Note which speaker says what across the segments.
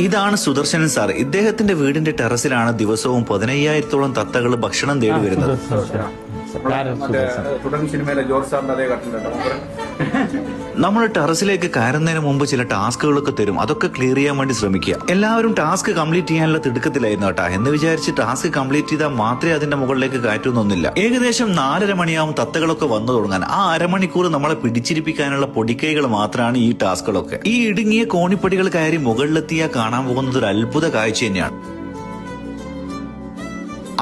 Speaker 1: ഇതാണ് സുദർശനൻ സാർ. ഇദ്ദേഹത്തിന്റെ വീടിന്റെ ടെറസിലാണ് ദിവസവും 15,000-ഓളം തത്തകൾ ഭക്ഷണം തേടി വരുന്നത്. നമ്മൾ ടെറസിലേക്ക് കയറുന്നതിന് മുമ്പ് ചില ടാസ്കുകളൊക്കെ തരും. അതൊക്കെ ക്ലിയർ ചെയ്യാൻ വേണ്ടി ശ്രമിക്കുക. എല്ലാവരും ടാസ്ക് കംപ്ലീറ്റ് ചെയ്യാനുള്ള തിടുക്കത്തിലായിരുന്നു കേട്ടാ. എന്ന് വിചാരിച്ച് ടാസ്ക് കംപ്ലീറ്റ് ചെയ്താൽ മാത്രമേ അതിന്റെ മുകളിലേക്ക് കയറ്റുന്നൊന്നുമില്ല. ഏകദേശം 4:30 മണിയാവും തത്തകളൊക്കെ വന്നു തുടങ്ങാൻ. ആ അരമണിക്കൂർ നമ്മളെ പിടിച്ചിരിപ്പിക്കാനുള്ള പൊടിക്കൈകൾ മാത്രമാണ് ഈ ടാസ്കുകളൊക്കെ. ഈ ഇടുങ്ങിയ കോണിപ്പടികൾ കയറി മുകളിലെത്തിയാൽ കാണാൻ പോകുന്നത് ഒരു അത്ഭുത കാഴ്ച തന്നെയാണ്.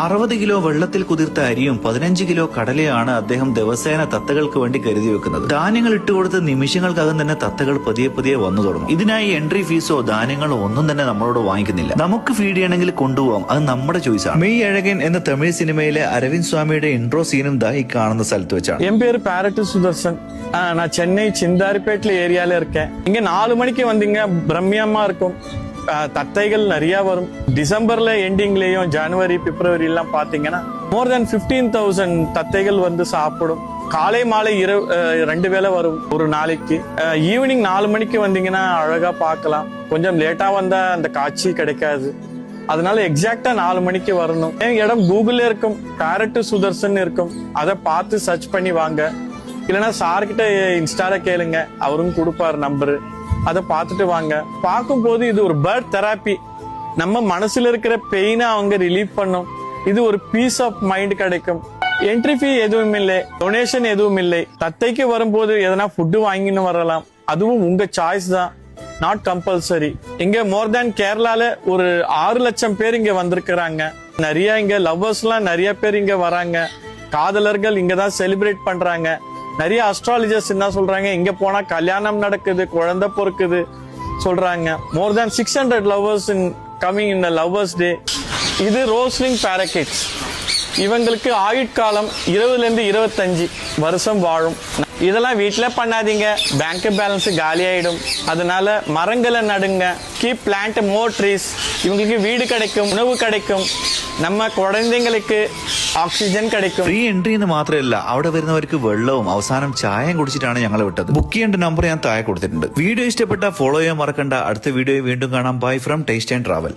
Speaker 1: 60 കിലോ വെള്ളത്തിൽ കുതിർത്ത അരിയും 15 കിലോ കടലയാണ് അദ്ദേഹം ദിവസേന തത്തകൾക്ക് വേണ്ടി കരുതി വെക്കുന്നത്. ധാന്യങ്ങൾ ഇട്ടുകൊടുത്ത് നിമിഷങ്ങൾക്കകം തന്നെ തത്തകൾ പതിയെ പതിയെ വന്നു തുടങ്ങും. ഇതിനായി എൻട്രി ഫീസോ ധാന്യങ്ങളോ ഒന്നും തന്നെ നമ്മളോട് വാങ്ങിക്കുന്നില്ല. നമുക്ക് ഫീഡ് ചെയ്യണമെങ്കിൽ കൊണ്ടുപോകാം, അത് നമ്മുടെ ചോയ്സാണ്. മെയ് അഴകൻ എന്ന തമിഴ് സിനിമയിലെ അരവിന്ദ് സ്വാമിയുടെ ഇൻട്രോ സീനും ദാ ഈ കാണുന്ന സ്ഥലത്ത് വെച്ചാണ്.
Speaker 2: என் பேரு பேரட் சுதர்சன். நான் சென்னை சிந்தாரிப்பேட்டில் ஏரியால இருக்கேன். இங்க 4 மணிக்கு வந்தீங்க பிரம்மியமா இருக்கும். தத்தைகள் நிறைய வரும். டிசம்பர்ல எண்டிங்லயும் ஜனவரி பிப்ரவரி எல்லாம் பாத்தீங்கன்னா மோர் தென் 15,000 தத்தைகள் வந்து சாப்பிடும். காலை மாலை 2 வேளை வரும் ஒரு நாளைக்கு. ஈவினிங் 4 மணிக்கு வந்தீங்கன்னா அழகா பார்க்கலாம். கொஞ்சம் லேட்டா வந்தா அந்த காட்சி கிடைக்காது. அதனால எக்ஸாக்டா 4 மணிக்கு வரணும். இடம் கூகுள்ல இருக்கும், பேரட் சுதர்சன் இருக்கும். அதை பார்த்து சர்ச் பண்ணி வாங்க. இல்லைன்னா சார்கிட்ட இன்ஸ்டால கேளுங்க, அவரும் கொடுப்பாரு நம்பரு. அதை பார்த்துட்டு வாங்க. பார்க்கும்போது இது ஒரு பேர்ட் தெராப்பி. நம்ம மனசுல இருக்கிற பெயினை அவங்க ரிலீவ் பண்ணும். இது ஒரு பீஸ் ஆஃப் மைண்ட் கிடைக்கும். என்ட்ரி ஃபீ எதுவும் இல்லை, டொனேஷன் எதுவும் இல்லை. தத்தைக்கு வரும்போது எதனா ஃபுட்டு வாங்கின்னு வரலாம். அதுவும் உங்க சாய்ஸ் தான், நாட் கம்பல்சரி. இங்க மோர் தேன் கேரளால ஒரு 6 லட்சம் பேர் இங்க வந்திருக்கிறாங்க. நிறைய இங்க லவ்வர்ஸ் எல்லாம் நிறைய பேர் இங்க வராங்க. காதலர்கள் இங்க தான் செலிப்ரேட் பண்றாங்க. நிறைய அஸ்ட்ராலஜர்ஸ் என்ன சொல்றாங்க, இங்க போனா கல்யாணம் நடக்குது, குழந்தை பொறுக்குது சொல்றாங்க. மோர் தேன் 600 lovers in coming in lovers day. இது ரோஸ்லிங் பாரகெட்ஸ். இவங்களுக்கு ஆயுட்காலம் 20 to 25 வருஷம் வாழும். இதெல்லாம் வீட்டில் பண்ணாதீங்க, பேங்க் பேலன்ஸ் காலி ஆயிடும். அதனால மரங்களை நடுங்க. கீப் பிளான்ட் மோர் ட்ரீஸ். இவங்களுக்கு வீடு கிடைக்கும், உணவு கிடைக்கும், நம்ம കുഴந்தைங்களுக்கு ഓക്സിജൻ கிடைക്കും.
Speaker 1: ഫ്രീ എൻട്രി എന്ന് മാത്രമല്ല, അവിടെ വരുന്നവർക്ക് വെള്ളവും അവസാനം ചായയും കുടിച്ചിട്ടാണ് ഞങ്ങൾ വിട്ടത്. ബുക്ക് ചെയ്യേണ്ട നമ്പർ ഞാൻ താഴെ കൊടുത്തിട്ടുണ്ട്. വീഡിയോ ഇഷ്ടപ്പെട്ട ഫോളോ ചെയ്യാൻ മറക്കണ്ട. അടുത്ത വീഡിയോ വീണ്ടും കാണാം. Bye from taste and travel.